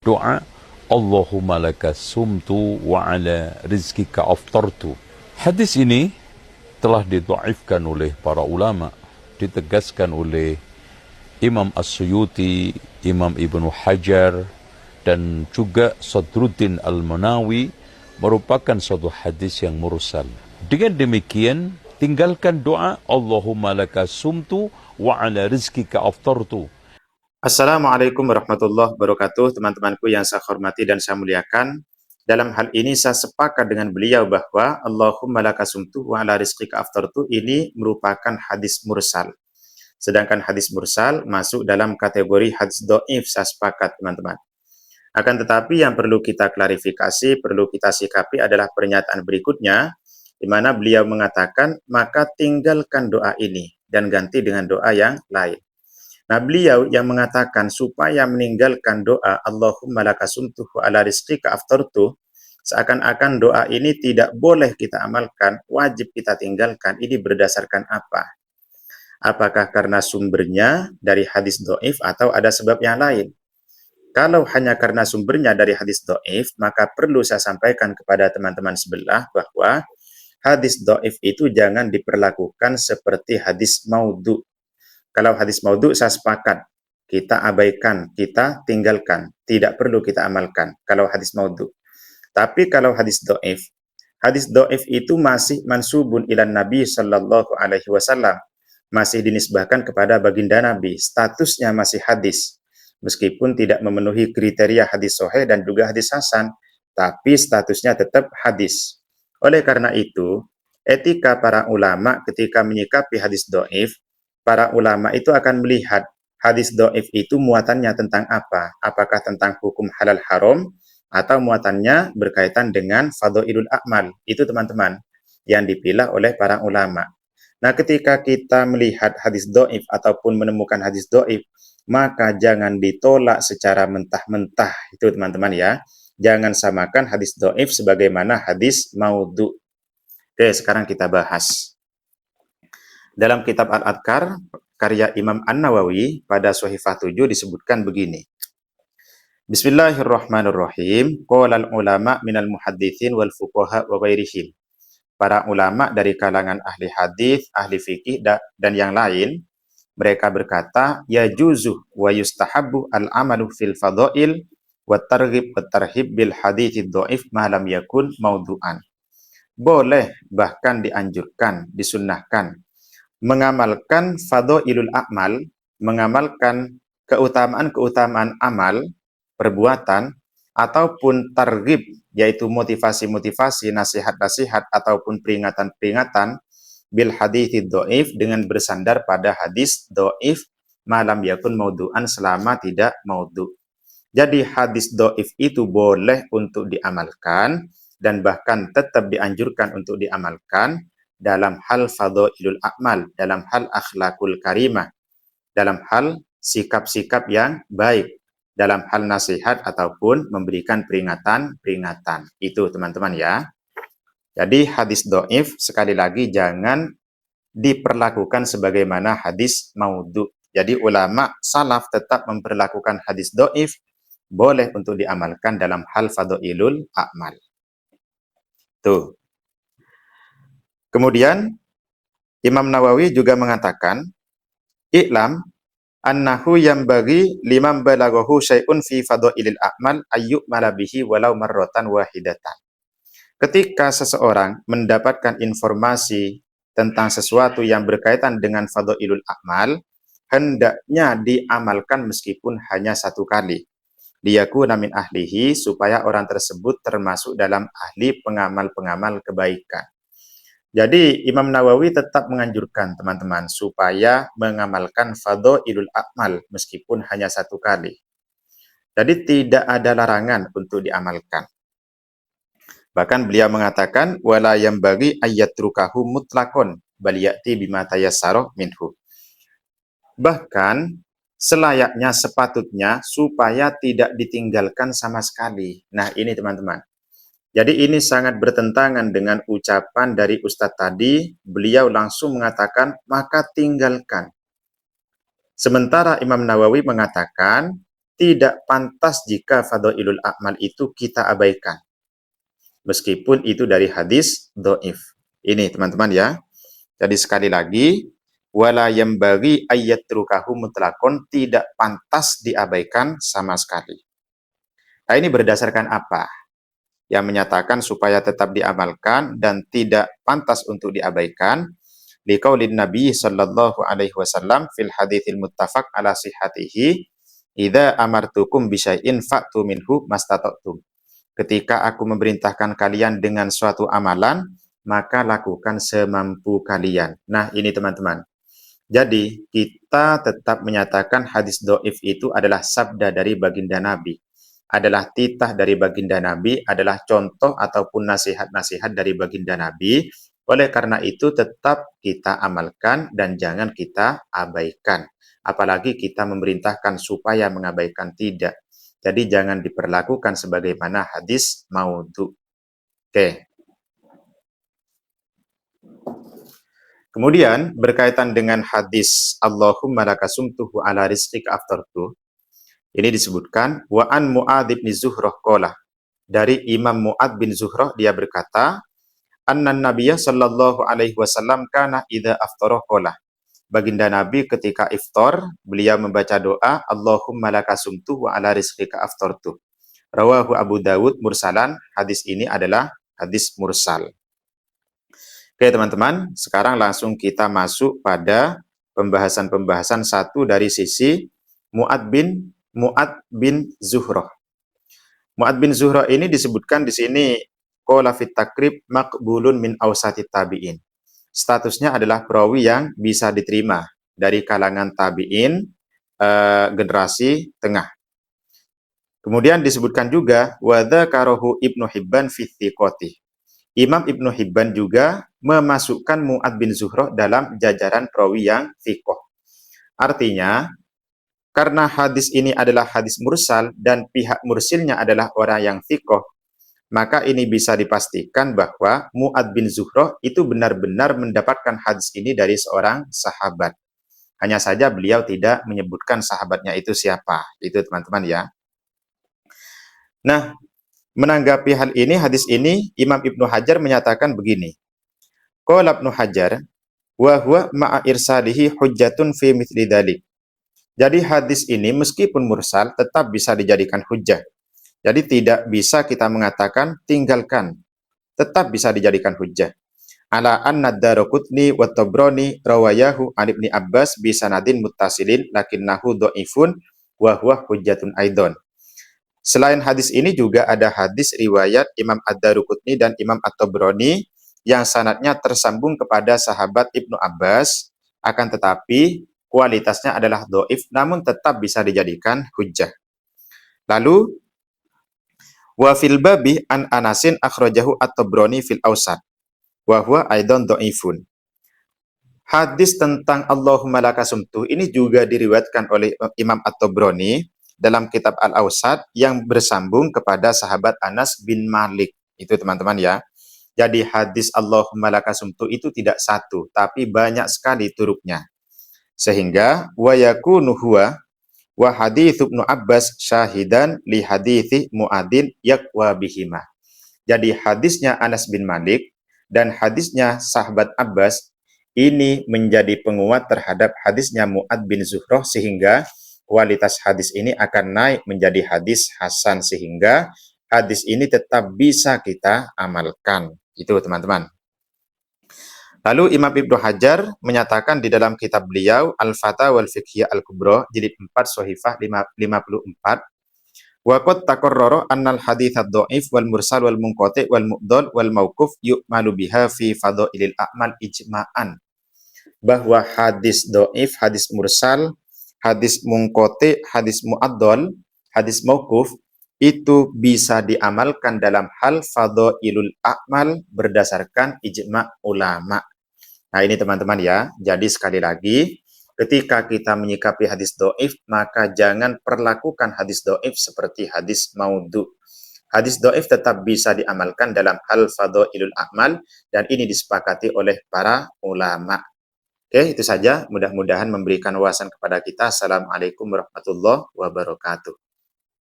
doa Allahumma laka sumtu wa ala rizkika aftartu. Hadis ini telah didhaifkan oleh para ulama, ditegaskan oleh Imam As-Suyuti, Imam Ibnu Hajar, dan juga Sadruddin Al-Munawi merupakan suatu hadis yang mursal. Dengan demikian, tinggalkan doa Allahumma laka sumtu wa ala rizkika aftartu. Assalamualaikum warahmatullahi wabarakatuh, teman-temanku yang saya hormati dan saya muliakan. Dalam hal ini saya sepakat dengan beliau bahwa Allahumma laka sumtu wa ala rizqika aftartu ini merupakan hadis mursal. Sedangkan hadis mursal masuk dalam kategori hadis dhaif, saya sepakat teman-teman. Akan tetapi yang perlu kita klarifikasi, perlu kita sikapi adalah pernyataan berikutnya, di mana beliau mengatakan, maka tinggalkan doa ini dan ganti dengan doa yang lain. Nah, beliau yang mengatakan supaya meninggalkan doa Allahumma laka sumtu wa ala rizqika aftartu, seakan-akan doa ini tidak boleh kita amalkan, wajib kita tinggalkan. Ini berdasarkan apa? Apakah karena sumbernya dari hadis dhaif atau ada sebab yang lain? Kalau hanya karena sumbernya dari hadis dhaif, maka perlu saya sampaikan kepada teman-teman sebelah bahwa hadis dhaif itu jangan diperlakukan seperti hadis maudhu. Kalau hadis maudhu saya sepakat, kita abaikan, kita tinggalkan, tidak perlu kita amalkan kalau hadis maudhu. Tapi kalau hadis dhaif itu masih mansubun ilan Nabi sallallahu alaihi wasallam, masih dinisbahkan kepada baginda Nabi, statusnya masih hadis. Meskipun tidak memenuhi kriteria hadis sahih dan juga hadis hasan, tapi statusnya tetap hadis. Oleh karena itu, etika para ulama ketika menyikapi hadis dhaif, para ulama itu akan melihat hadis dhaif itu muatannya tentang apa? Apakah tentang hukum halal haram atau muatannya berkaitan dengan fadhailul a'mal? Itu teman-teman yang dipilah oleh para ulama. Nah, ketika kita melihat hadis dhaif ataupun menemukan hadis dhaif, maka jangan ditolak secara mentah-mentah. Itu teman-teman ya. Jangan samakan hadis dhaif sebagaimana hadis maudhu. Oke, sekarang kita bahas. Dalam kitab Al-Adhkar, karya Imam An-Nawawi pada Shahifah 7 disebutkan begini. Bismillahirrahmanirrahim. Qolal ulama minal muhaddithin wal fuqaha wa ghairihim. Para ulama dari kalangan ahli hadis, ahli fikih dan yang lain, mereka berkata, ya juzu wa yustahabbu al-amalu fil fadhail wa targhib wa tarhib bil haditsid dhaif ma lam yakun maudhu'an. Boleh, bahkan dianjurkan, disunnahkan mengamalkan fadhailul a'mal, mengamalkan keutamaan-keutamaan amal, perbuatan, ataupun targhib, yaitu motivasi-motivasi, nasihat-nasihat, ataupun peringatan-peringatan, bil haditsid dhaif, dengan bersandar pada hadis dhaif, malam yakun maudhu'an, selama tidak maudhu'. Jadi hadis dhaif itu boleh untuk diamalkan, dan bahkan tetap dianjurkan untuk diamalkan, dalam hal fadhailul a'mal, dalam hal akhlakul karimah, dalam hal sikap-sikap yang baik, dalam hal nasihat ataupun memberikan peringatan-peringatan. Itu teman-teman ya. Jadi hadis dhaif sekali lagi jangan diperlakukan sebagaimana hadis maudhu. Jadi ulama salaf tetap memperlakukan hadis dhaif boleh untuk diamalkan dalam hal fadhailul a'mal. Tuh. Kemudian Imam Nawawi juga mengatakan, i'lam annahu yambaghi liman balaghahu syai'un fi fadhailil a'mal ayyu'mala bihi walau marratan wahidatan. Ketika seseorang mendapatkan informasi tentang sesuatu yang berkaitan dengan fadhailul a'mal, hendaknya diamalkan meskipun hanya satu kali. Liyakuna min ahlihi, supaya orang tersebut termasuk dalam ahli pengamal-pengamal kebaikan. Jadi Imam Nawawi tetap menganjurkan teman-teman supaya mengamalkan fadhailul a'mal meskipun hanya satu kali. Jadi tidak ada larangan untuk diamalkan. Bahkan beliau mengatakan wala yambaghi ayyatrukahu mutlaqan bal ya'ti bima tayassara minhu. Bahkan selayaknya, sepatutnya supaya tidak ditinggalkan sama sekali. Nah, ini teman-teman. Jadi ini sangat bertentangan dengan ucapan dari Ustadz tadi, beliau langsung mengatakan, maka tinggalkan. Sementara Imam Nawawi mengatakan, tidak pantas jika fadhailul a'mal itu kita abaikan. Meskipun itu dari hadis dhaif. Ini teman-teman ya. Jadi sekali lagi, wala yambaghi ayyatrukahu mutlaqon, tidak pantas diabaikan sama sekali. Nah, ini berdasarkan apa? Yang menyatakan supaya tetap diamalkan dan tidak pantas untuk diabaikan, liqaulin Nabi sallallahu alaihi wasallam fil haditsil muttafaq ala sihhatihi, idza amartukum bisyai'in fa'tu minhu mastata'tum. Ketika aku memerintahkan kalian dengan suatu amalan, maka lakukan semampu kalian. Nah, ini teman-teman. Jadi, kita tetap menyatakan hadis dhaif itu adalah sabda dari baginda Nabi, adalah titah dari baginda Nabi, adalah contoh ataupun nasihat-nasihat dari baginda Nabi. Oleh karena itu, tetap kita amalkan dan jangan kita abaikan. Apalagi kita memerintahkan supaya mengabaikan, tidak. Jadi, jangan diperlakukan sebagaimana hadis maudhu. Oke. Kemudian berkaitan dengan hadis Allahumma lakasumtuhu ala rizqika aftartu. Ini disebutkan wa an Mu'adz bin Zuhrah qala. Dari Imam Mu'adz bin Zuhrah dia berkata, annan nabiyya sallallahu alaihi wasallam kana idza aftara qala. Baginda Nabi ketika iftar, beliau membaca doa Allahumma lakasumtuhu ala rizqika aftartu. Rawahu Abu Dawud mursalan. Hadis ini adalah hadis mursal. Oke teman-teman, sekarang langsung kita masuk pada pembahasan-pembahasan satu dari sisi Mu'adz bin Zuhrah. Mu'adz bin Zuhrah ini disebutkan di sini qala fit takrib maqbulun min awsati tabi'in. Statusnya adalah perawi yang bisa diterima dari kalangan tabi'in generasi tengah. Kemudian disebutkan juga wa dzakarahu Ibnu Hibban fi thiqati. Imam Ibnu Hibban juga memasukkan Mu'adz bin Zuhrah dalam jajaran perawi yang thiqah. Artinya, karena hadis ini adalah hadis mursal dan pihak mursilnya adalah orang yang thiqah, maka ini bisa dipastikan bahwa Mu'adz bin Zuhrah itu benar-benar mendapatkan hadis ini dari seorang sahabat. Hanya saja beliau tidak menyebutkan sahabatnya itu siapa. Itu teman-teman ya. Nah, menanggapi hal ini, hadis ini, Imam Ibnu Hajar menyatakan begini. Qala Ibnu Hajar, wa huwa ma'a irsalihi hujjatun fi mithli dzalik. Jadi hadis ini meskipun mursal tetap bisa dijadikan hujjah. Jadi tidak bisa kita mengatakan tinggalkan. Tetap bisa dijadikan hujjah. Ala anna Daraqutni wa Tabrani rawayahu an Ibni Abbas bi sanadin muttasilin lakinnahu dhaifun wa huwa hujjatun aidon. Selain hadis ini juga ada hadis riwayat Imam Ad-Daraqutni dan Imam At-Tabrani yang sanadnya tersambung kepada sahabat Ibnu Abbas, akan tetapi kualitasnya adalah dhaif namun tetap bisa dijadikan hujjah. Lalu wa fil babi an Anasin akhrajahu At-Tabrani fil Awsat wa huwa aidan dhaifun. Hadis tentang Allahumma lakasumtu ini juga diriwayatkan oleh Imam At-Tabrani dalam kitab Al-Awsat yang bersambung kepada sahabat Anas bin Malik. Itu teman-teman ya. Jadi hadis Allahumma lakasumtu itu tidak satu, tapi banyak sekali turuknya. Sehingga wa yakunu huwa wa hadits Ibnu Abbas syahidan li hadithi Mu'adzin yaqwa bihima. Jadi hadisnya Anas bin Malik dan hadisnya sahabat Abbas ini menjadi penguat terhadap hadisnya Mu'adz bin Zuhrah, sehingga kualitas hadis ini akan naik menjadi hadis hasan, sehingga hadis ini tetap bisa kita amalkan. Itu teman-teman. Lalu Imam Ibnu Hajar menyatakan di dalam kitab beliau Al-Fatawa wal-Fiqhiyah Al-Kubra jilid 4 Shahifah 54, wa qad taqarrara annal hadits ad-dhaif wal mursal wal munqati wal mu'dhal wal mauquf yu'malu biha fi fadhailil a'mal ijma'an. Bahwa hadis dhaif, hadis mursal, hadis munqati, hadis mu'addal, hadis mauquf itu bisa diamalkan dalam hal fadhailul a'mal berdasarkan ijma' ulama. Nah, ini teman-teman ya. Jadi sekali lagi, ketika kita menyikapi hadis dhaif, maka jangan perlakukan hadis dhaif seperti hadis maudhu. Hadis dhaif tetap bisa diamalkan dalam hal fadhailul a'mal dan ini disepakati oleh para ulama. Oke, itu saja. Mudah-mudahan memberikan wawasan kepada kita. Assalamualaikum warahmatullahi wabarakatuh.